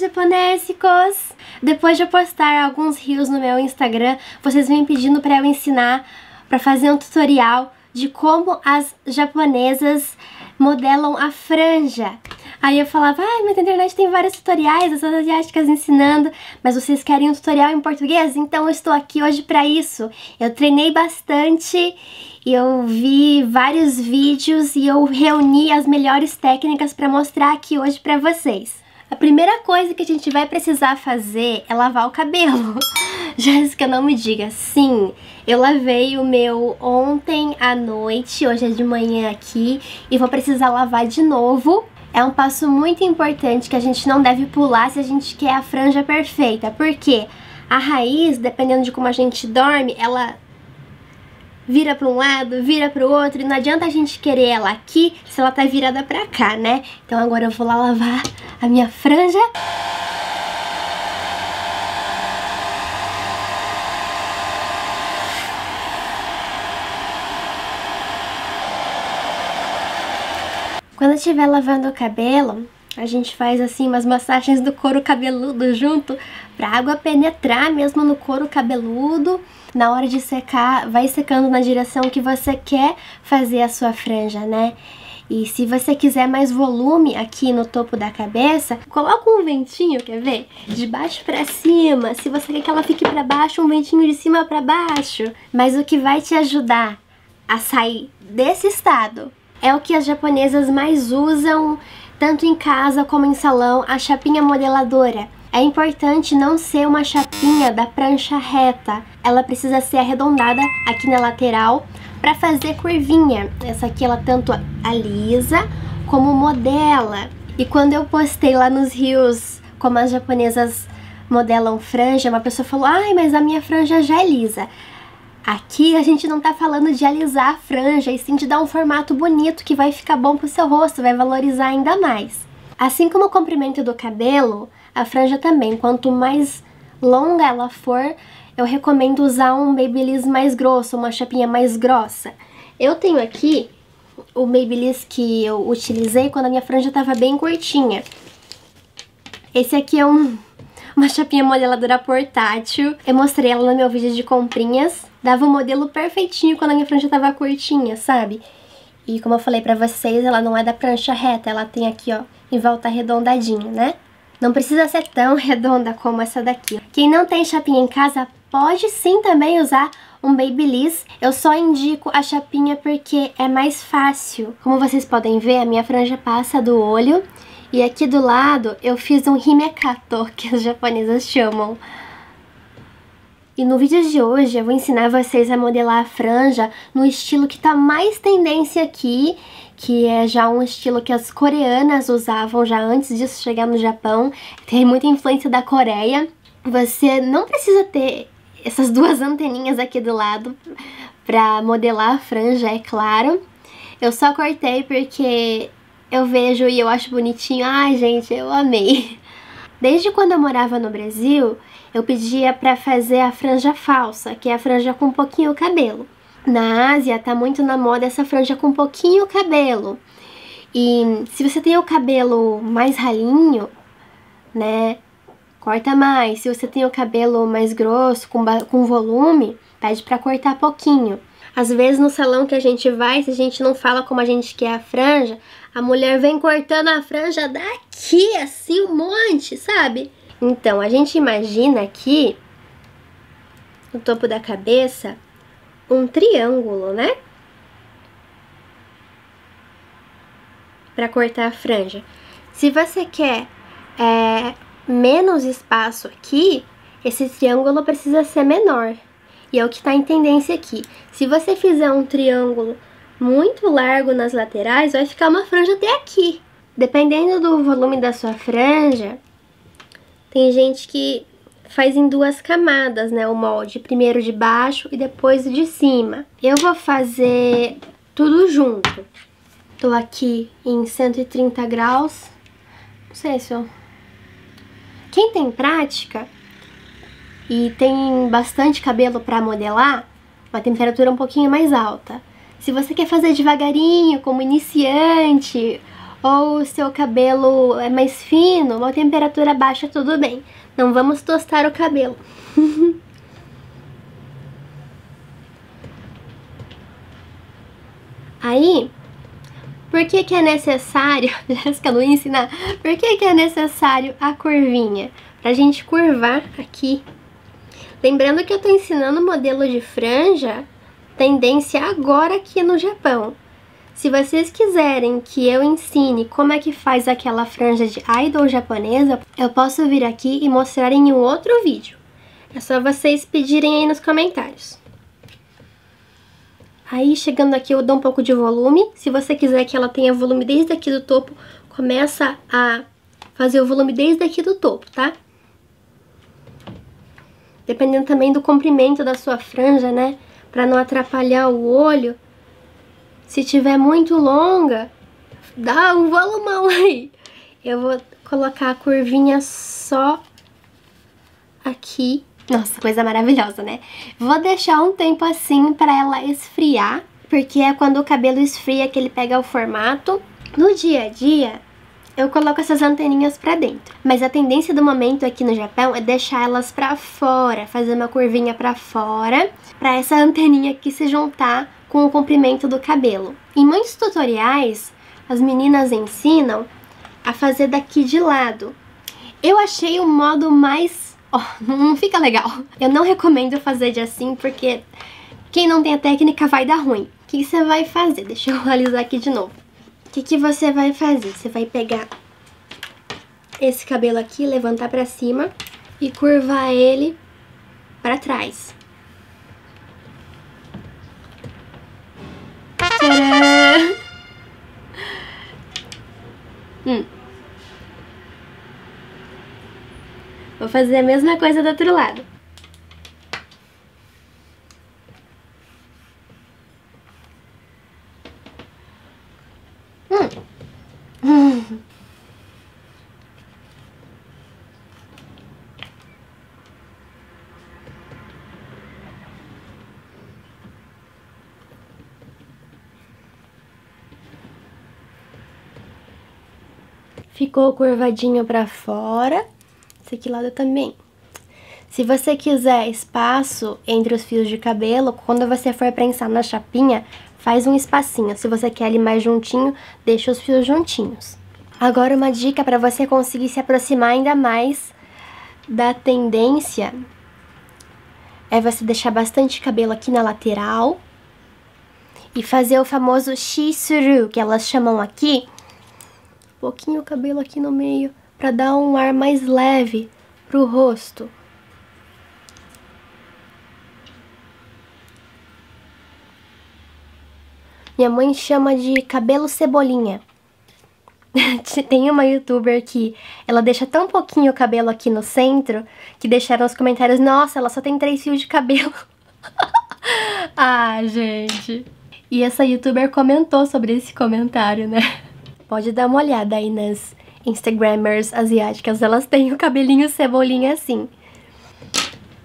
japonésicos! Depois de eu postar alguns reels no meu Instagram, vocês vêm pedindo pra eu ensinar, pra fazer um tutorial de como as japonesas modelam a franja. Aí eu falava, mas na internet tem vários tutoriais, as asiáticas ensinando, mas vocês querem um tutorial em português? Então eu estou aqui hoje pra isso. Eu treinei bastante e eu vi vários vídeos e eu reuni as melhores técnicas pra mostrar aqui hoje pra vocês. A primeira coisa que a gente vai precisar fazer é lavar o cabelo. Jéssica, não me diga. Sim, eu lavei o meu ontem à noite, hoje é de manhã aqui, e vou precisar lavar de novo. É um passo muito importante que a gente não deve pular se a gente quer a franja perfeita, porque a raiz, dependendo de como a gente dorme, ela vira para um lado, vira para o outro, e não adianta a gente querer ela aqui se ela tá virada para cá, né? Então agora eu vou lá lavar a minha franja. Quando eu estiver lavando o cabelo, a gente faz assim umas massagens do couro cabeludo junto, pra água penetrar mesmo no couro cabeludo. Na hora de secar, vai secando na direção que você quer fazer a sua franja, né? E se você quiser mais volume aqui no topo da cabeça, coloca um ventinho, quer ver? De baixo pra cima. Se você quer que ela fique pra baixo, um ventinho de cima pra baixo. Mas o que vai te ajudar a sair desse estado é o que as japonesas mais usam, tanto em casa como em salão, a chapinha modeladora. É importante não ser uma chapinha da prancha reta, ela precisa ser arredondada aqui na lateral para fazer curvinha. Essa aqui ela tanto alisa como modela. E quando eu postei lá nos reels como as japonesas modelam franja, uma pessoa falou, mas a minha franja já é lisa. Aqui a gente não tá falando de alisar a franja, e sim de dar um formato bonito que vai ficar bom pro seu rosto, vai valorizar ainda mais. Assim como o comprimento do cabelo, a franja também, quanto mais longa ela for, eu recomendo usar um Babyliss mais grosso, uma chapinha mais grossa. Eu tenho aqui o Babyliss que eu utilizei quando a minha franja tava bem curtinha. Esse aqui é uma chapinha modeladora portátil. Eu mostrei ela no meu vídeo de comprinhas. Dava o modelo perfeitinho quando a minha franja tava curtinha, sabe? E como eu falei pra vocês, ela não é da prancha reta. Ela tem aqui, ó, em volta arredondadinha, né? Não precisa ser tão redonda como essa daqui. Quem não tem chapinha em casa, pode sim também usar um Babyliss. Eu só indico a chapinha porque é mais fácil. Como vocês podem ver, a minha franja passa do olho. E aqui do lado eu fiz um himekato, que as japonesas chamam. E no vídeo de hoje eu vou ensinar vocês a modelar a franja no estilo que tá mais tendência aqui, que é já um estilo que as coreanas usavam já antes disso chegar no Japão. Tem muita influência da Coreia. Você não precisa ter essas duas anteninhas aqui do lado pra modelar a franja, é claro. Eu só cortei porque eu vejo e eu acho bonitinho. Ai, gente, eu amei. Desde quando eu morava no Brasil, eu pedia pra fazer a franja falsa, que é a franja com pouquinho cabelo. Na Ásia tá muito na moda essa franja com pouquinho cabelo. E se você tem o cabelo mais ralinho, né, corta mais. Se você tem o cabelo mais grosso, com volume, pede pra cortar pouquinho. Às vezes no salão que a gente vai, se a gente não fala como a gente quer a franja, a mulher vem cortando a franja daqui, assim, um monte, sabe? Então, a gente imagina aqui, no topo da cabeça, um triângulo, né? Pra cortar a franja. Se você quer menos espaço aqui, esse triângulo precisa ser menor. E é o que tá em tendência aqui. Se você fizer um triângulo muito largo nas laterais, vai ficar uma franja até aqui. Dependendo do volume da sua franja, tem gente que faz em duas camadas, né, o molde. Primeiro de baixo e depois de cima. Eu vou fazer tudo junto. Tô aqui em 130 graus. Não sei se eu... Quem tem prática e tem bastante cabelo pra modelar, uma temperatura um pouquinho mais alta. Se você quer fazer devagarinho, como iniciante, ou o seu cabelo é mais fino, uma temperatura baixa, tudo bem. Não vamos tostar o cabelo. Aí, por que que é necessário, Jéssica não ia ensinar, por que que é necessário a curvinha? Pra gente curvar aqui. Lembrando que eu tô ensinando o modelo de franja, tendência agora aqui no Japão. Se vocês quiserem que eu ensine como é que faz aquela franja de idol japonesa, eu posso vir aqui e mostrar em um outro vídeo. É só vocês pedirem aí nos comentários. Aí, chegando aqui, eu dou um pouco de volume. Se você quiser que ela tenha volume desde aqui do topo, começa a fazer o volume desde aqui do topo, tá? Dependendo também do comprimento da sua franja, né? Pra não atrapalhar o olho. Se tiver muito longa, dá um volumão aí. Eu vou colocar a curvinha só aqui. Nossa, coisa maravilhosa, né? Vou deixar um tempo assim pra ela esfriar, porque é quando o cabelo esfria que ele pega o formato. No dia a dia, eu coloco essas anteninhas pra dentro. Mas a tendência do momento aqui no Japão é deixar elas pra fora, fazer uma curvinha pra fora, pra essa anteninha aqui se juntar com o comprimento do cabelo. Em muitos tutoriais, as meninas ensinam a fazer daqui de lado. Eu achei o modo mais... não fica legal. Eu não recomendo fazer de assim, porque quem não tem a técnica vai dar ruim. O que você vai fazer? Deixa eu alisar aqui de novo. O que você vai fazer? Você vai pegar esse cabelo aqui, levantar pra cima e curvar ele pra trás. Tcharam! Vou fazer a mesma coisa do outro lado. Ficou curvadinho pra fora. Esse aqui lado também. Se você quiser espaço entre os fios de cabelo, quando você for prensar na chapinha, faz um espacinho. Se você quer ele mais juntinho, deixa os fios juntinhos. Agora uma dica para você conseguir se aproximar ainda mais da tendência é você deixar bastante cabelo aqui na lateral e fazer o famoso shitsuru, que elas chamam aqui. Um pouquinho o cabelo aqui no meio, para dar um ar mais leve pro rosto. Minha mãe chama de cabelo cebolinha. Tem uma youtuber que ela deixa tão pouquinho o cabelo aqui no centro que deixaram nos comentários: nossa, ela só tem 3 fios de cabelo. Ah, gente. E essa youtuber comentou sobre esse comentário, né? Pode dar uma olhada aí nas Instagrammers asiáticas, elas têm o cabelinho cebolinha assim.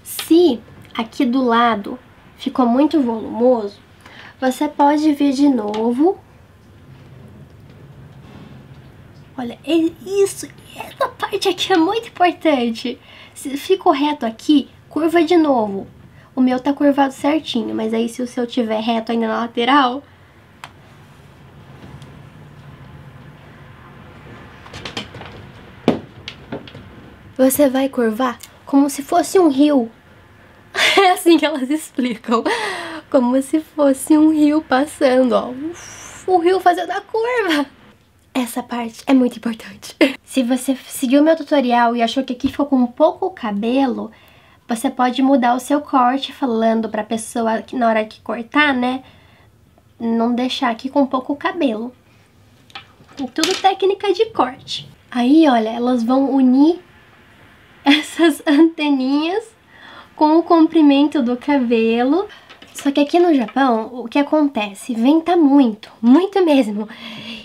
Se aqui do lado ficou muito volumoso, você pode vir de novo. Olha, isso, essa parte aqui é muito importante. Se ficou reto aqui, curva de novo. O meu tá curvado certinho, mas aí se o seu tiver reto ainda na lateral... Você vai curvar como se fosse um rio. É assim que elas explicam. Como se fosse um rio passando, ó. O rio fazendo a curva. Essa parte é muito importante. Se você seguiu o meu tutorial e achou que aqui ficou com pouco cabelo, você pode mudar o seu corte, falando pra pessoa que na hora que cortar, né, não deixar aqui com pouco cabelo. Tem tudo técnica de corte. Aí, olha, elas vão unir essas anteninhas com o comprimento do cabelo. Só que aqui no Japão, o que acontece? Venta muito, muito mesmo.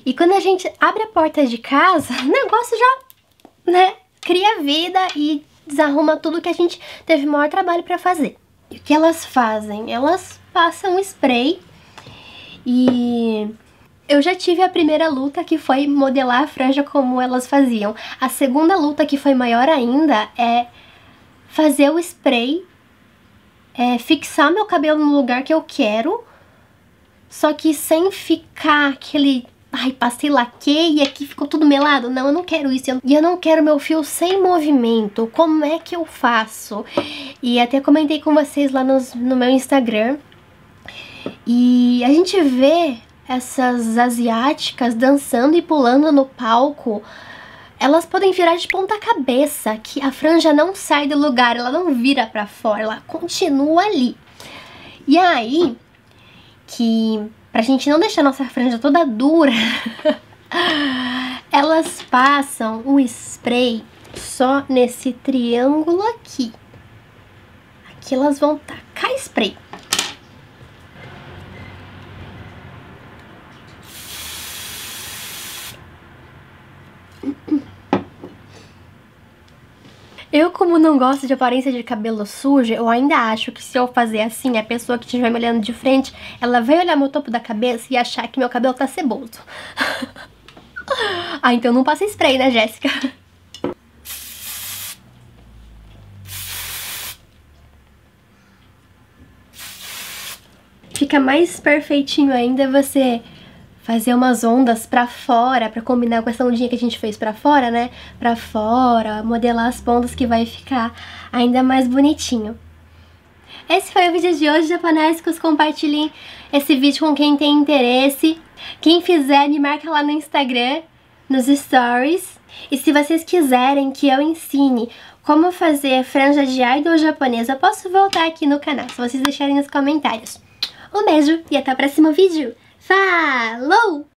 E quando a gente abre a porta de casa, o negócio já, né, cria vida e desarruma tudo que a gente teve maior trabalho pra fazer. E o que elas fazem? Elas passam spray e Eu já tive a primeira luta, que foi modelar a franja como elas faziam. A segunda luta, que foi maior ainda, é fazer o spray, fixar meu cabelo no lugar que eu quero, só que sem ficar aquele... Ai, passei laquei e aqui ficou tudo melado. Não, eu não quero isso. E eu não quero meu fio sem movimento. Como é que eu faço? E até comentei com vocês lá no meu Instagram. E a gente vê essas asiáticas dançando e pulando no palco. Elas podem virar de ponta cabeça, que a franja não sai do lugar, ela não vira pra fora, ela continua ali. E aí, que pra gente não deixar nossa franja toda dura, elas passam o spray só nesse triângulo aqui. Aqui elas vão tacar spray. Eu, como não gosto de aparência de cabelo sujo, eu ainda acho que se eu fazer assim, a pessoa que estiver me olhando de frente, ela vai olhar meu topo da cabeça e achar que meu cabelo tá ceboso. Ah, então não passa spray, né, Jéssica? Fica mais perfeitinho ainda você fazer umas ondas pra fora, pra combinar com essa ondinha que a gente fez pra fora, né? Pra fora, modelar as pontas, que vai ficar ainda mais bonitinho. Esse foi o vídeo de hoje, japonescos. Compartilhem esse vídeo com quem tem interesse. Quem fizer, me marca lá no Instagram, nos stories. E se vocês quiserem que eu ensine como fazer franja de idol japonesa, eu posso voltar aqui no canal, se vocês deixarem nos comentários. Um beijo e até o próximo vídeo. Falou!